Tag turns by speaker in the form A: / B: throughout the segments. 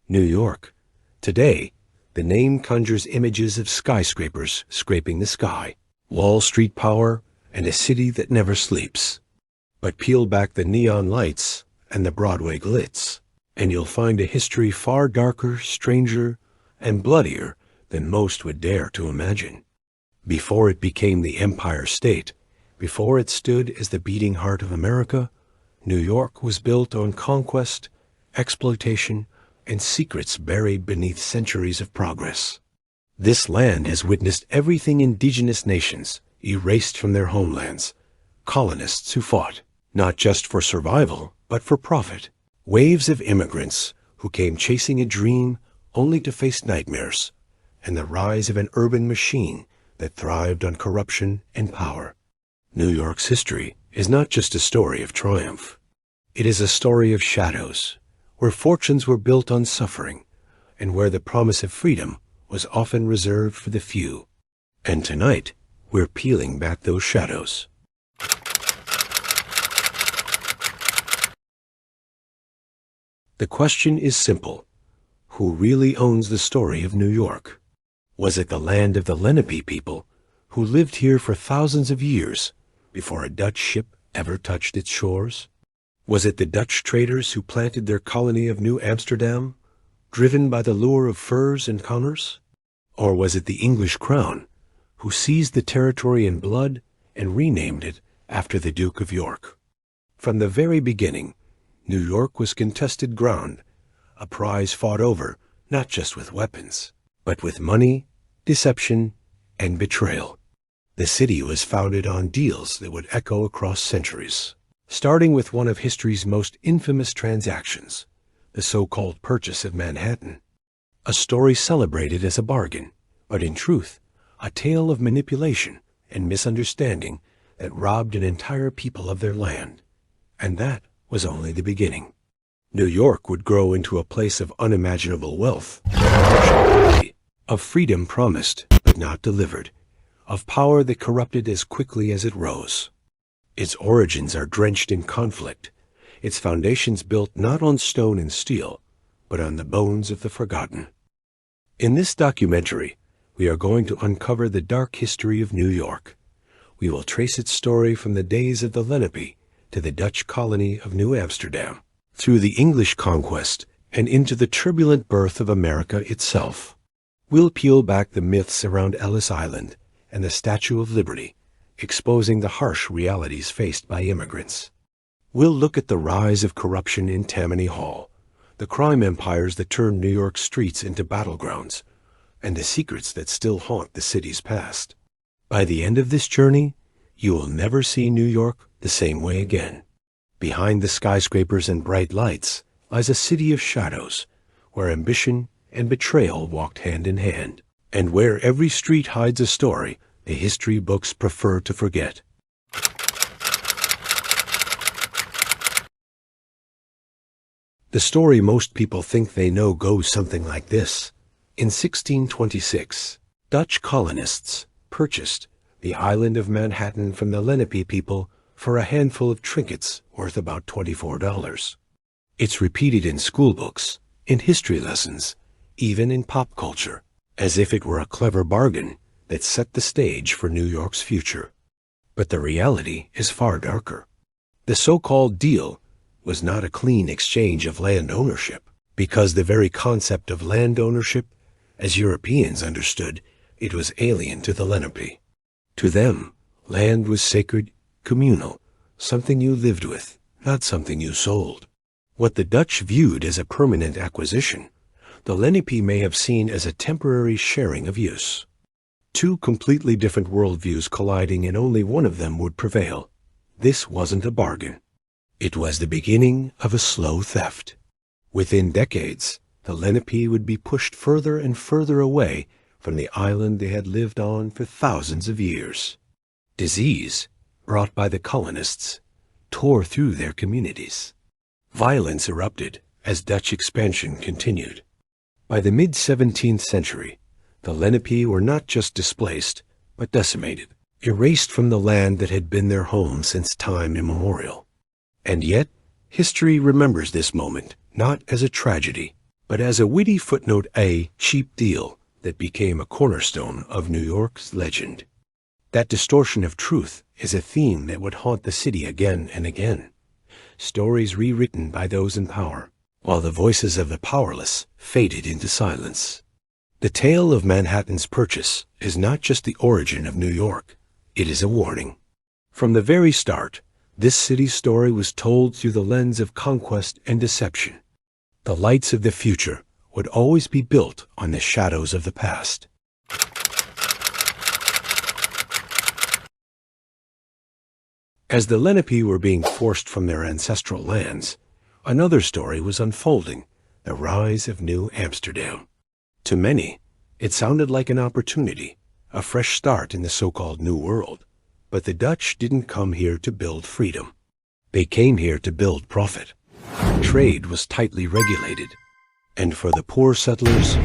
A: New York. Today, the name conjures images of skyscrapers scraping the sky, Wall Street power, and a city that never sleeps. But peel back the neon lights and the Broadway glitz, and you'll find a history far darker, stranger, and bloodier than most would dare to imagine. Before it became the Empire State, before it stood as the beating heart of America, New York was built on conquest, exploitation, and secrets buried beneath centuries of progress. This land has witnessed everything indigenous nations erased from their homelands, colonists who fought, not just for survival, but for profit, waves of immigrants who came chasing a dream only to face nightmares, and the rise of an urban machine that thrived on corruption and power. New York's history is not just a story of triumph. It is a story of shadows, where fortunes were built on suffering, and where the promise of freedom was often reserved for the few. And tonight, we're peeling back those shadows. The question is simple. Who really owns the story of New York? Was it the land of the Lenape people, who lived here for thousands of years before a Dutch ship ever touched its shores? Was it the Dutch traders who planted their colony of New Amsterdam, driven by the lure of furs and commerce? Or was it the English crown, who seized the territory in blood and renamed it after the Duke of York? From the very beginning, New York was contested ground, a prize fought over not just with weapons, but with money, deception, and betrayal. The city was founded on deals that would echo across centuries, starting with one of history's most infamous transactions, the so-called purchase of Manhattan. A story celebrated as a bargain, but in truth, a tale of manipulation and misunderstanding that robbed an entire people of their land. And that was only the beginning. New York would grow into a place of unimaginable wealth, of freedom promised but not delivered, of power that corrupted as quickly as it rose. Its origins are drenched in conflict, its foundations built not on stone and steel, but on the bones of the forgotten. In this documentary, we are going to uncover the dark history of New York. We will trace its story from the days of the Lenape to the Dutch colony of New Amsterdam, through the English conquest and into the turbulent birth of America itself. We'll peel back the myths around Ellis Island and the Statue of Liberty, exposing the harsh realities faced by immigrants. We'll look at the rise of corruption in Tammany Hall, the crime empires that turned New York streets into battlegrounds, and the secrets that still haunt the city's past. By the end of this journey, you will never see New York the same way again. Behind the skyscrapers and bright lights lies a city of shadows, where ambition and betrayal walked hand in hand, and where every street hides a story the history books prefer to forget. The story most people think they know goes something like this. In 1626, Dutch colonists purchased the island of Manhattan from the Lenape people for a handful of trinkets worth about $24. It's repeated in school books, in history lessons, even in pop culture, as if it were a clever bargain that set the stage for New York's future. But the reality is far darker. The so-called deal was not a clean exchange of land ownership, because the very concept of land ownership, as Europeans understood, it was alien to the Lenape. To them, land was sacred, communal, something you lived with, not something you sold. What the Dutch viewed as a permanent acquisition, the Lenape may have seen as a temporary sharing of use. Two completely different worldviews colliding, and only one of them would prevail. This wasn't a bargain. It was the beginning of a slow theft. Within decades, the Lenape would be pushed further and further away from the island they had lived on for thousands of years. Disease, brought by the colonists, tore through their communities. Violence erupted as Dutch expansion continued. By the mid-17th century, the Lenape were not just displaced, but decimated, erased from the land that had been their home since time immemorial. And yet, history remembers this moment not as a tragedy, but as a witty footnote, a cheap deal that became a cornerstone of New York's legend. That distortion of truth is a theme that would haunt the city again and again. Stories rewritten by those in power, while the voices of the powerless faded into silence. The tale of Manhattan's purchase is not just the origin of New York, it is a warning. From the very start, this city's story was told through the lens of conquest and deception. The lights of the future would always be built on the shadows of the past. As the Lenape were being forced from their ancestral lands, another story was unfolding, the rise of New Amsterdam. To many, it sounded like an opportunity, a fresh start in the so-called New World. But the Dutch didn't come here to build freedom. They came here to build profit. Trade was tightly regulated, and for the poor settlers,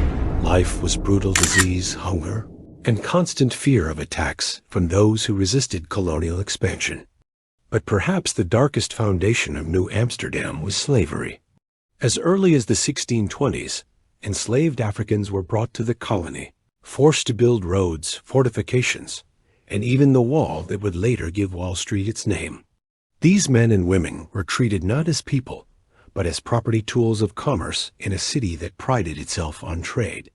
A: life was brutal disease, hunger, and constant fear of attacks from those who resisted colonial expansion. But perhaps the darkest foundation of New Amsterdam was slavery. As early as the 1620s, enslaved Africans were brought to the colony, forced to build roads, fortifications, and even the wall that would later give Wall Street its name. These men and women were treated not as people, but as property tools of commerce in a city that prided itself on trade.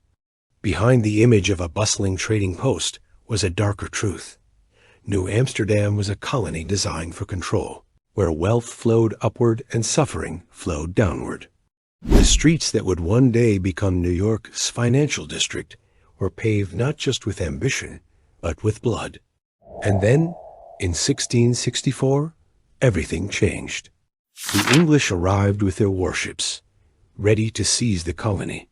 A: Behind the image of a bustling trading post was a darker truth. New Amsterdam was a colony designed for control, where wealth flowed upward and suffering flowed downward. The streets that would one day become New York's financial district were paved not just with ambition, but with blood. And then, in 1664, everything changed. The English arrived with their warships, ready to seize the colony.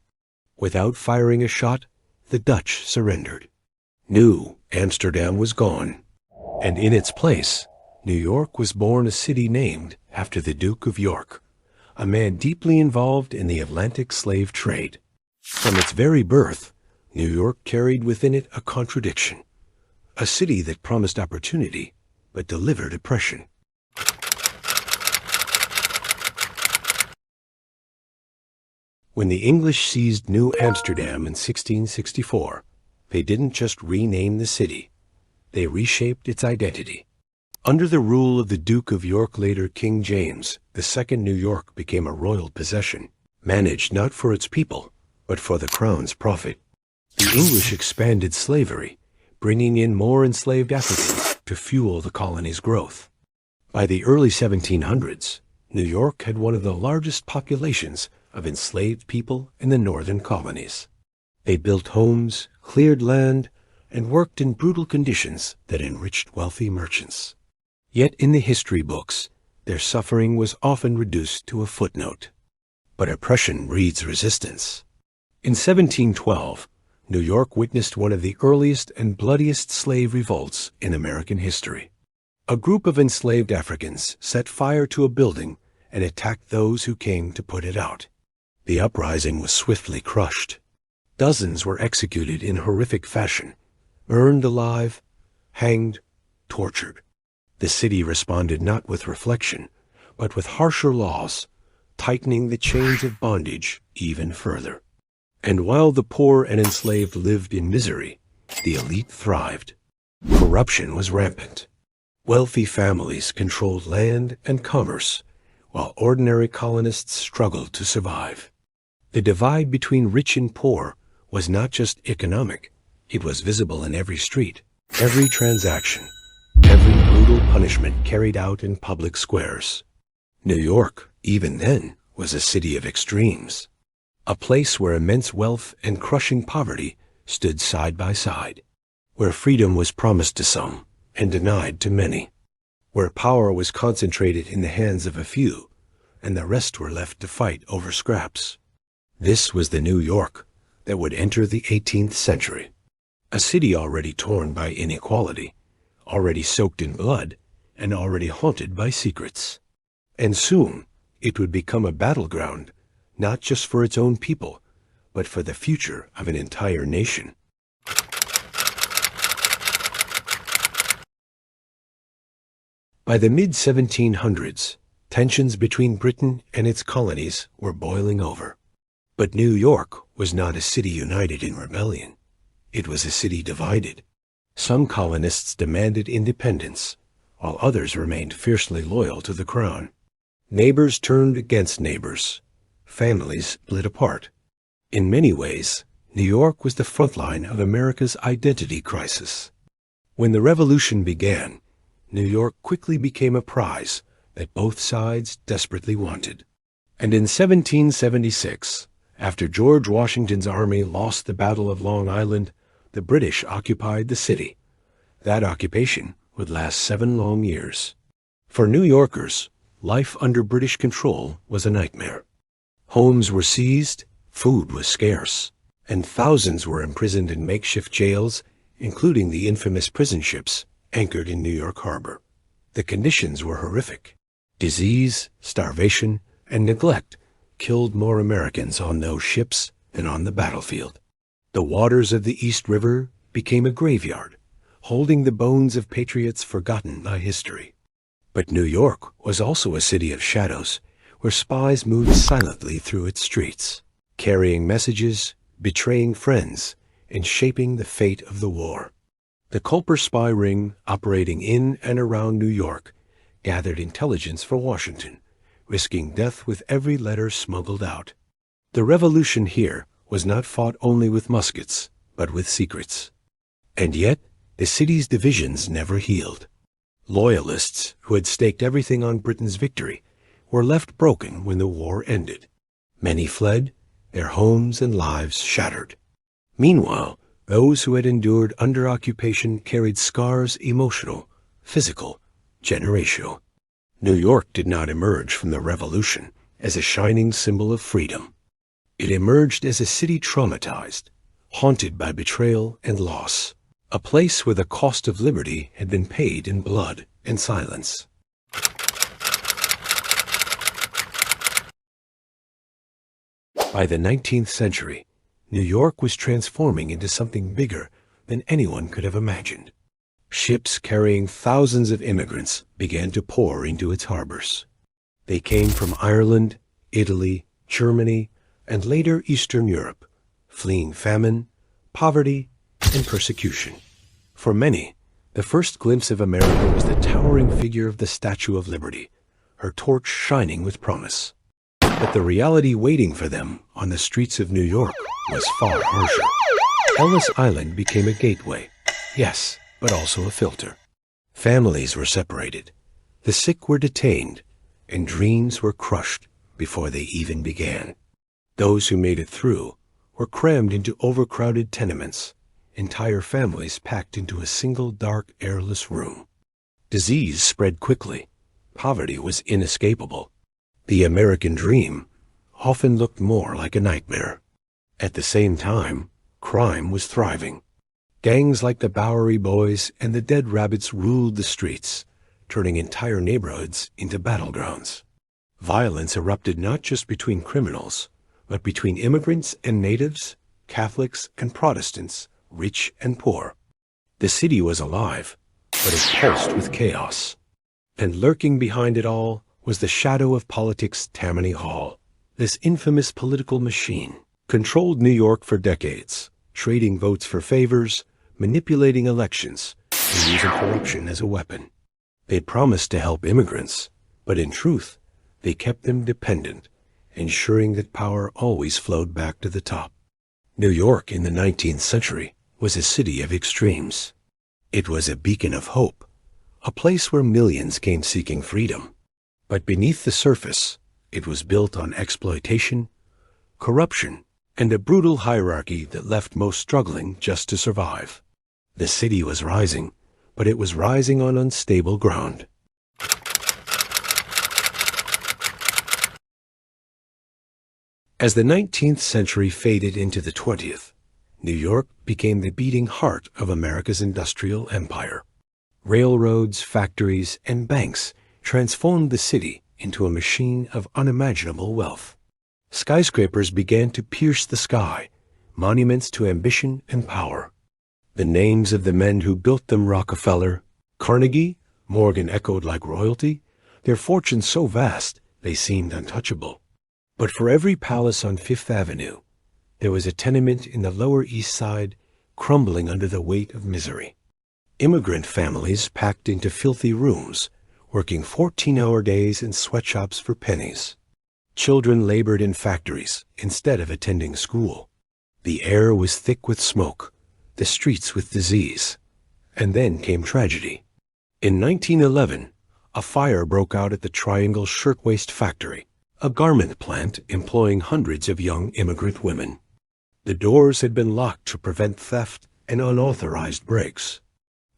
A: Without firing a shot, the Dutch surrendered. New Amsterdam was gone, and in its place, New York was born, a city named after the Duke of York, a man deeply involved in the Atlantic slave trade. From its very birth, New York carried within it a contradiction, a city that promised opportunity but delivered oppression. When the English seized New Amsterdam in 1664, they didn't just rename the city, they reshaped its identity. Under the rule of the Duke of York, later King James, the second New York became a royal possession, managed not for its people, but for the crown's profit. The English expanded slavery, bringing in more enslaved Africans to fuel the colony's growth. By the early 1700s, New York had one of the largest populations of enslaved people in the northern colonies. They built homes, cleared land, and worked in brutal conditions that enriched wealthy merchants. Yet in the history books, their suffering was often reduced to a footnote. But oppression breeds resistance. In 1712, New York witnessed one of the earliest and bloodiest slave revolts in American history. A group of enslaved Africans set fire to a building and attacked those who came to put it out. The uprising was swiftly crushed. Dozens were executed in horrific fashion, burned alive, hanged, tortured. The city responded not with reflection, but with harsher laws, tightening the chains of bondage even further. And while the poor and enslaved lived in misery, the elite thrived. Corruption was rampant. Wealthy families controlled land and commerce, while ordinary colonists struggled to survive. The divide between rich and poor was not just economic, it was visible in every street, every transaction, every brutal punishment carried out in public squares. New York, even then, was a city of extremes, a place where immense wealth and crushing poverty stood side by side, where freedom was promised to some and denied to many, where power was concentrated in the hands of a few and the rest were left to fight over scraps. This was the New York that would enter the 18th century, a city already torn by inequality, already soaked in blood, and already haunted by secrets. And soon it would become a battleground, not just for its own people, but for the future of an entire nation. By the mid-1700s, tensions between Britain and its colonies were boiling over. But New York was not a city united in rebellion. It was a city divided. Some colonists demanded independence, while others remained fiercely loyal to the crown. Neighbors turned against neighbors. Families split apart. In many ways, New York was the front line of America's identity crisis. When the Revolution began, New York quickly became a prize that both sides desperately wanted. And in 1776, after George Washington's army lost the Battle of Long Island, the British occupied the city. That occupation would last 7 long years. For New Yorkers, life under British control was a nightmare. Homes were seized, food was scarce, and thousands were imprisoned in makeshift jails, including the infamous prison ships anchored in New York Harbor. The conditions were horrific. Disease, starvation, and neglect killed more Americans on those ships than on the battlefield. The waters of the East River became a graveyard, holding the bones of patriots forgotten by history. But New York was also a city of shadows, where spies moved silently through its streets, carrying messages, betraying friends, and shaping the fate of the war. The Culper spy ring operating in and around New York gathered intelligence for Washington, risking death with every letter smuggled out. The revolution here was not fought only with muskets, but with secrets. And yet, the city's divisions never healed. Loyalists, who had staked everything on Britain's victory, were left broken when the war ended. Many fled, their homes and lives shattered. Meanwhile, those who had endured under occupation carried scars emotional, physical, generational. New York did not emerge from the Revolution as a shining symbol of freedom. It emerged as a city traumatized, haunted by betrayal and loss, a place where the cost of liberty had been paid in blood and silence. By the 19th century, New York was transforming into something bigger than anyone could have imagined. Ships carrying thousands of immigrants began to pour into its harbors. They came from Ireland, Italy, Germany, and later Eastern Europe, fleeing famine, poverty, and persecution. For many, the first glimpse of America was the towering figure of the Statue of Liberty, her torch shining with promise. But the reality waiting for them on the streets of New York was far harsher. Ellis Island became a gateway, yes, but also a filter. Families were separated, the sick were detained, and dreams were crushed before they even began. Those who made it through were crammed into overcrowded tenements, entire families packed into a single dark, airless room. Disease spread quickly. Poverty was inescapable. The American dream often looked more like a nightmare. At the same time, crime was thriving. Gangs like the Bowery Boys and the Dead Rabbits ruled the streets, turning entire neighborhoods into battlegrounds. Violence erupted not just between criminals, but between immigrants and natives, Catholics and Protestants, rich and poor. The city was alive, but it pulsed with chaos. And lurking behind it all was the shadow of politics' Tammany Hall. This infamous political machine controlled New York for decades, trading votes for favors, manipulating elections, and using corruption as a weapon. They promised to help immigrants, but in truth, they kept them dependent, ensuring that power always flowed back to the top. New York in the 19th century was a city of extremes. It was a beacon of hope, a place where millions came seeking freedom. But beneath the surface, it was built on exploitation, corruption, and a brutal hierarchy that left most struggling just to survive. The city was rising, but it was rising on unstable ground. As the 19th century faded into the 20th, New York became the beating heart of America's industrial empire. Railroads, factories, and banks transformed the city into a machine of unimaginable wealth. Skyscrapers began to pierce the sky, monuments to ambition and power. The names of the men who built them, Rockefeller, Carnegie, Morgan, echoed like royalty, their fortunes so vast they seemed untouchable. But for every palace on Fifth Avenue, there was a tenement in the Lower East Side crumbling under the weight of misery. Immigrant families packed into filthy rooms, working 14-hour days in sweatshops for pennies. Children labored in factories instead of attending school. The air was thick with smoke, the streets with disease. And then came tragedy. In 1911, a fire broke out at the Triangle Shirtwaist Factory, a garment plant employing hundreds of young immigrant women. The doors had been locked to prevent theft and unauthorized breaks.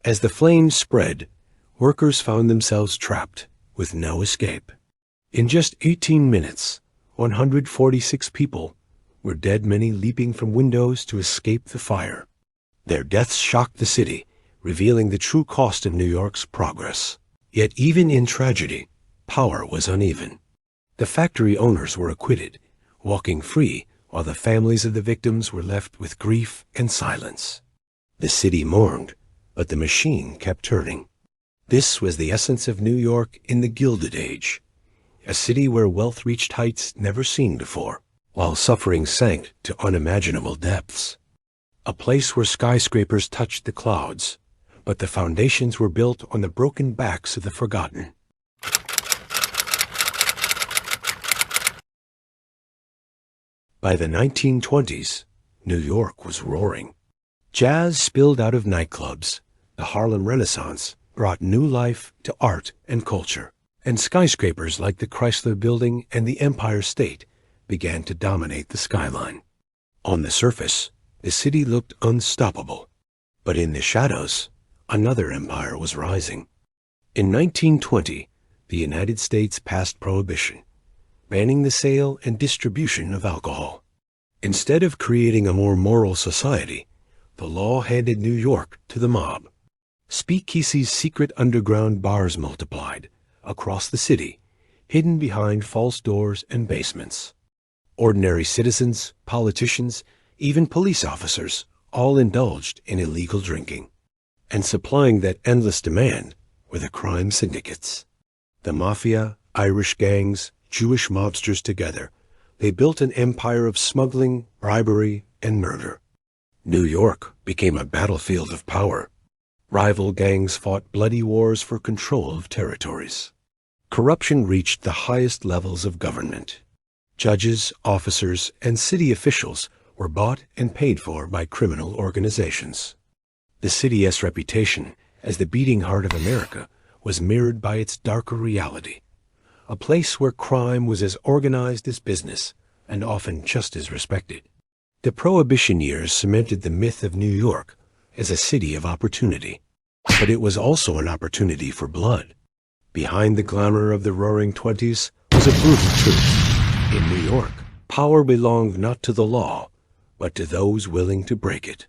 A: As the flames spread, workers found themselves trapped with no escape. In just 18 minutes, 146 people were dead, many leaping from windows to escape the fire. Their deaths shocked the city, revealing the true cost of New York's progress. Yet even in tragedy, power was uneven. The factory owners were acquitted, walking free, while the families of the victims were left with grief and silence. The city mourned, but the machine kept turning. This was the essence of New York in the Gilded Age, a city where wealth reached heights never seen before, while suffering sank to unimaginable depths. A place where skyscrapers touched the clouds, but the foundations were built on the broken backs of the forgotten. By the 1920s, New York was roaring. Jazz spilled out of nightclubs. The Harlem Renaissance brought new life to art and culture, and skyscrapers like the Chrysler Building and the Empire State began to dominate the skyline. On the surface, the city looked unstoppable, but in the shadows, another empire was rising. In 1920, the United States passed prohibition, banning the sale and distribution of alcohol. Instead of creating a more moral society, the law handed New York to the mob. Speakeasies' secret underground bars multiplied across the city, hidden behind false doors and basements. Ordinary citizens, politicians, even police officers all indulged in illegal drinking. And supplying that endless demand were the crime syndicates. The mafia, Irish gangs, Jewish mobsters together, they built an empire of smuggling, bribery, and murder. New York became a battlefield of power. Rival gangs fought bloody wars for control of territories. Corruption reached the highest levels of government. Judges, officers, and city officials were bought and paid for by criminal organizations. The city's reputation as the beating heart of America was mirrored by its darker reality, a place where crime was as organized as business and often just as respected. The Prohibition years cemented the myth of New York as a city of opportunity, but it was also an opportunity for blood. Behind the glamour of the Roaring Twenties was a brutal truth. In New York, power belonged not to the law, but to those willing to break it.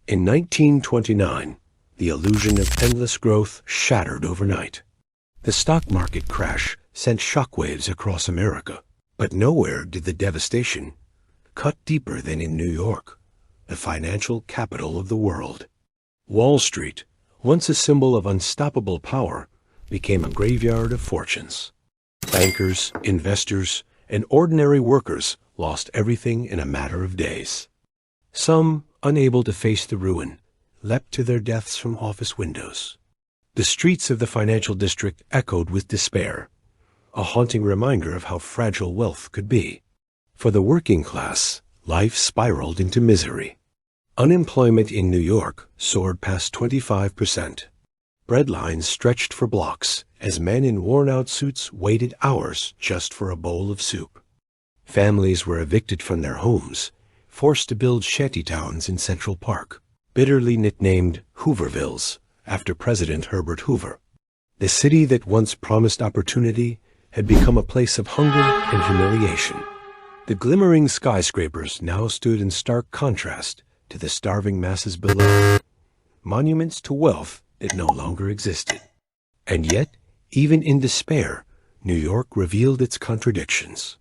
A: In 1929, the illusion of endless growth shattered overnight. The stock market crash sent shockwaves across America, but nowhere did the devastation cut deeper than in New York, the financial capital of the world. Wall Street, once a symbol of unstoppable power, became a graveyard of fortunes. Bankers, investors, and ordinary workers lost everything in a matter of days. Some, unable to face the ruin, leapt to their deaths from office windows. The streets of the financial district echoed with despair, a haunting reminder of how fragile wealth could be. For the working class, life spiraled into misery. Unemployment in New York soared past 25%. Bread lines stretched for blocks as men in worn-out suits waited hours just for a bowl of soup. Families were evicted from their homes, forced to build shantytowns in Central Park, bitterly nicknamed Hoovervilles after President Herbert Hoover. The city that once promised opportunity had become a place of hunger and humiliation. The glimmering skyscrapers now stood in stark contrast to the starving masses below, monuments to wealth that no longer existed. And yet, even in despair, New York revealed its contradictions.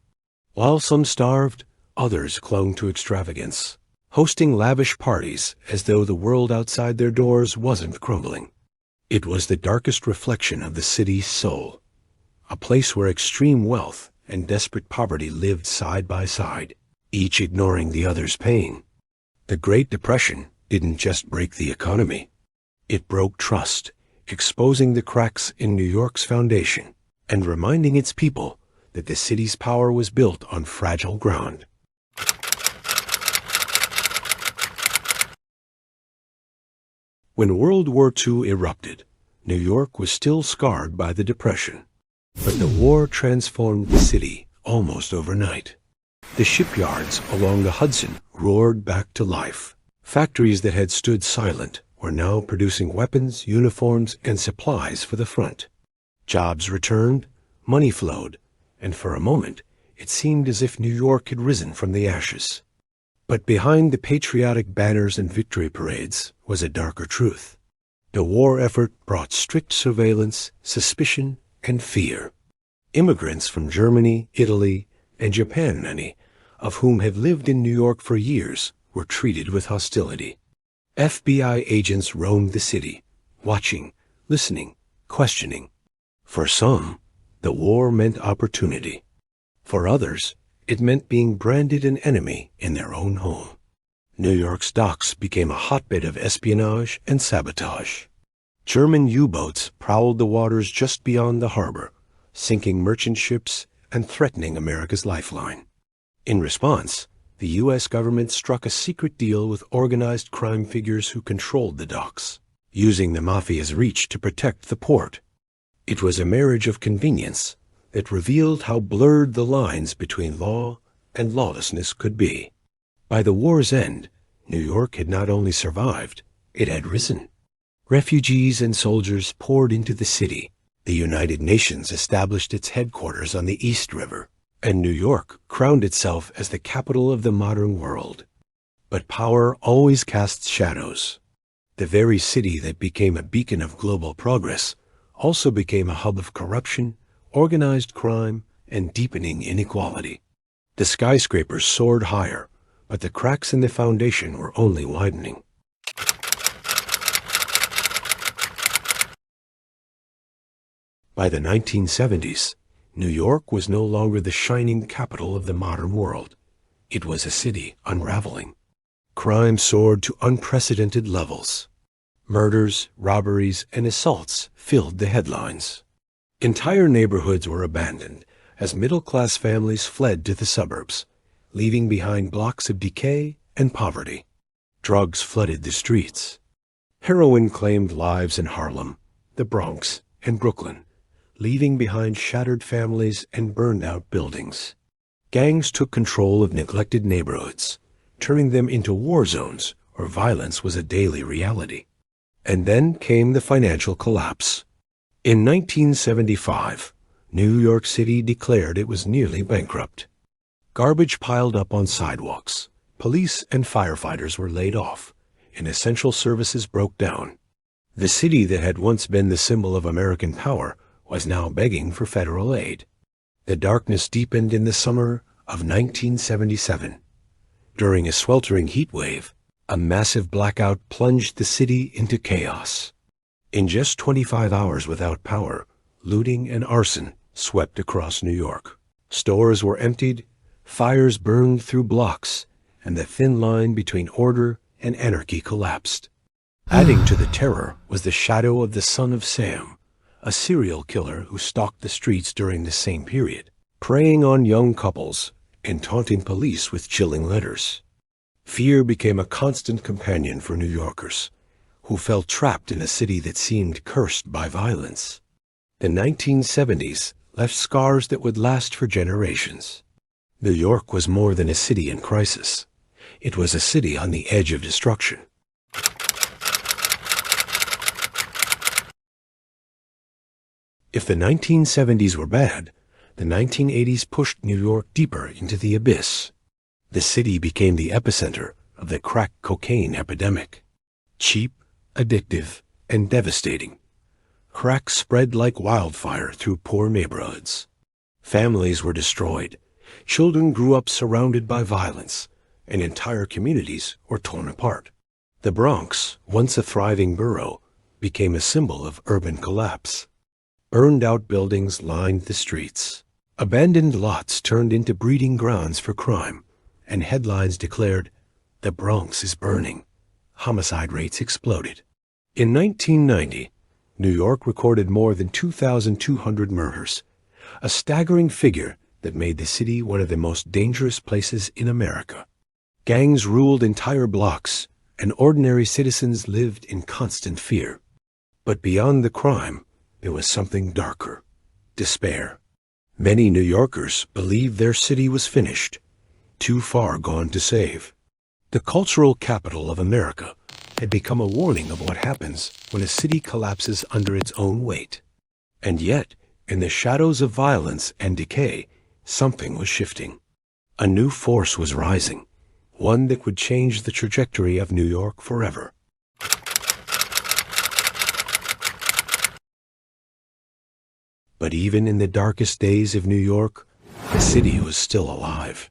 A: While some starved, others clung to extravagance, hosting lavish parties as though the world outside their doors wasn't crumbling. It was the darkest reflection of the city's soul, a place where extreme wealth and desperate poverty lived side by side, each ignoring the other's pain. The Great Depression didn't just break the economy. It broke trust, exposing the cracks in New York's foundation and reminding its people that the city's power was built on fragile ground. When World War II erupted, New York was still scarred by the Depression. But the war transformed the city almost overnight. The shipyards along the Hudson roared back to life. Factories that had stood silent were now producing weapons, uniforms, and supplies for the front. Jobs returned, money flowed, and for a moment it seemed as if New York had risen from the ashes. But behind the patriotic banners and victory parades was a darker truth. The war effort brought strict surveillance, suspicion, and fear. Immigrants from Germany, Italy, and Japan, many of whom had lived in New York for years, were treated with hostility. FBI agents roamed the city, watching, listening, questioning. For some, the war meant opportunity. For others, it meant being branded an enemy in their own home. New York's docks became a hotbed of espionage and sabotage. German U-boats prowled the waters just beyond the harbor, sinking merchant ships and threatening America's lifeline. In response, the U.S. government struck a secret deal with organized crime figures who controlled the docks, using the mafia's reach to protect the port. It was a marriage of convenience that revealed how blurred the lines between law and lawlessness could be. By the war's end, New York had not only survived, it had risen. Refugees and soldiers poured into the city. The United Nations established its headquarters on the East River, and New York crowned itself as the capital of the modern world. But power always casts shadows. The very city that became a beacon of global progress also became a hub of corruption, organized crime, and deepening inequality. The skyscrapers soared higher, but the cracks in the foundation were only widening. By the 1970s, New York was no longer the shining capital of the modern world. It was a city unraveling. Crime soared to unprecedented levels. Murders, robberies, and assaults filled the headlines. Entire neighborhoods were abandoned as middle-class families fled to the suburbs, leaving behind blocks of decay and poverty. Drugs flooded the streets. Heroin claimed lives in Harlem, the Bronx, and Brooklyn, leaving behind shattered families and burned-out buildings. Gangs took control of neglected neighborhoods, turning them into war zones where violence was a daily reality. And then came the financial collapse. In 1975, New York City declared it was nearly bankrupt. Garbage piled up on sidewalks. Police and firefighters were laid off, and essential services broke down. The city that had once been the symbol of American power was now begging for federal aid. The darkness deepened in the summer of 1977. During a sweltering heat wave, a massive blackout plunged the city into chaos. In just 25 hours without power, looting and arson swept across New York. Stores were emptied, fires burned through blocks, and the thin line between order and anarchy collapsed. Adding to the terror was the shadow of the son of Sam, a serial killer who stalked the streets during the same period, preying on young couples and taunting police with chilling letters. Fear became a constant companion for New Yorkers, who felt trapped in a city that seemed cursed by violence. The 1970s left scars that would last for generations. New York was more than a city in crisis. It was a city on the edge of destruction. If the 1970s were bad, the 1980s pushed New York deeper into the abyss. The city became the epicenter of the crack cocaine epidemic. Cheap, addictive, and devastating. Crack spread like wildfire through poor neighborhoods. Families were destroyed. Children grew up surrounded by violence, and entire communities were torn apart. The Bronx, once a thriving borough, became a symbol of urban collapse. Burned-out buildings lined the streets. Abandoned lots turned into breeding grounds for crime, and headlines declared, "The Bronx is burning." Homicide rates exploded. In 1990, New York recorded more than 2,200 murders, a staggering figure that made the city one of the most dangerous places in America. Gangs ruled entire blocks, and ordinary citizens lived in constant fear. But beyond the crime, there was something darker: despair. Many New Yorkers believed their city was finished, too far gone to save. The cultural capital of America had become a warning of what happens when a city collapses under its own weight. And yet, in the shadows of violence and decay, something was shifting. A new force was rising, one that would change the trajectory of New York forever. But even in the darkest days of New York, the city was still alive.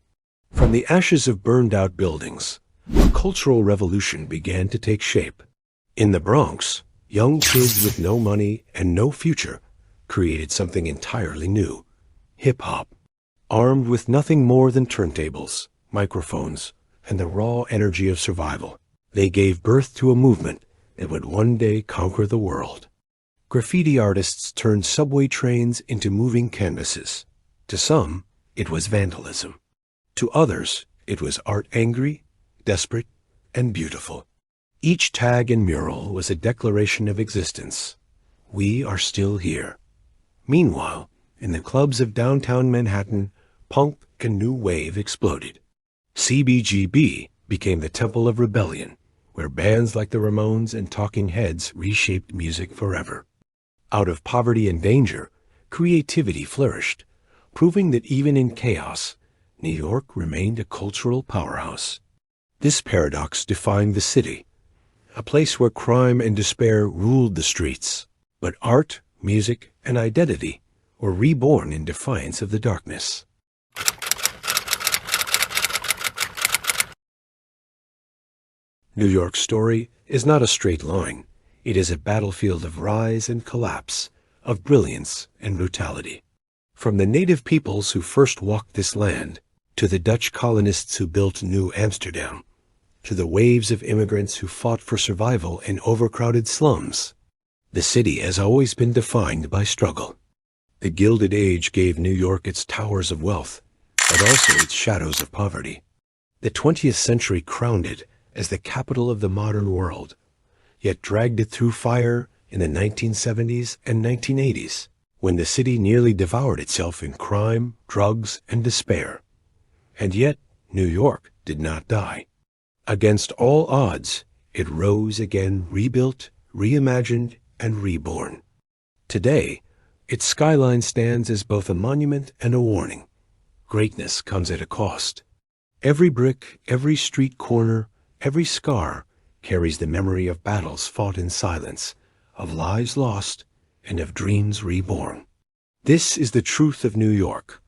A: From the ashes of burned-out buildings, a cultural revolution began to take shape. In the Bronx, young kids with no money and no future created something entirely new: hip-hop. Armed with nothing more than turntables, microphones, and the raw energy of survival, they gave birth to a movement that would one day conquer the world. Graffiti artists turned subway trains into moving canvases. To some, it was vandalism. To others, it was art angry, desperate, and beautiful. Each tag and mural was a declaration of existence. We are still here. Meanwhile, in the clubs of downtown Manhattan, punk and new wave exploded. CBGB became the temple of rebellion, where bands like the Ramones and Talking Heads reshaped music forever. Out of poverty and danger, creativity flourished, proving that even in chaos, New York remained a cultural powerhouse. This paradox defined the city, a place where crime and despair ruled the streets, but art, music, and identity were reborn in defiance of the darkness. New York's story is not a straight line. It is a battlefield of rise and collapse, of brilliance and brutality. From the native peoples who first walked this land, to the Dutch colonists who built New Amsterdam, to the waves of immigrants who fought for survival in overcrowded slums, the city has always been defined by struggle. The Gilded Age gave New York its towers of wealth, but also its shadows of poverty. The 20th century crowned it as the capital of the modern world, yet dragged it through fire in the 1970s and 1980s, when the city nearly devoured itself in crime, drugs, and despair. And yet, New York did not die. Against all odds, it rose again, rebuilt, reimagined, and reborn. Today, its skyline stands as both a monument and a warning. Greatness comes at a cost. Every brick, every street corner, every scar carries the memory of battles fought in silence, of lives lost, and of dreams reborn. This is the truth of New York,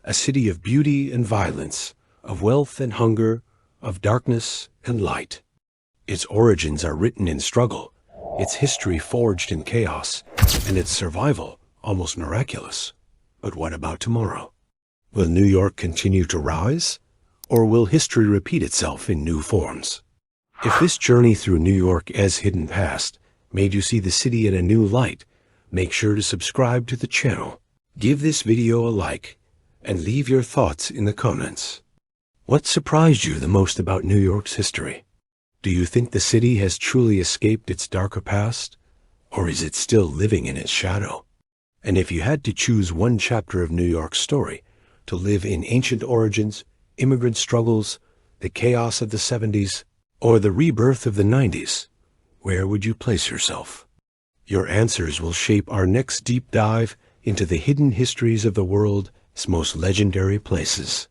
A: a city of beauty and violence, of wealth and hunger, of darkness and light. Its origins are written in struggle, its history forged in chaos, and its survival almost miraculous. But what about tomorrow? Will New York continue to rise, or will history repeat itself in new forms? If this journey through New York as hidden past made you see the city in a new light, make sure to subscribe to the channel, give this video a like, and leave your thoughts in the comments. What surprised you the most about New York's history? Do you think the city has truly escaped its darker past, or is it still living in its shadow? And if you had to choose one chapter of New York's story to live in ancient origins, immigrant struggles, the chaos of the 70s, or the rebirth of the 90s, where would you place yourself? Your answers will shape our next deep dive into the hidden histories of the world's most legendary places.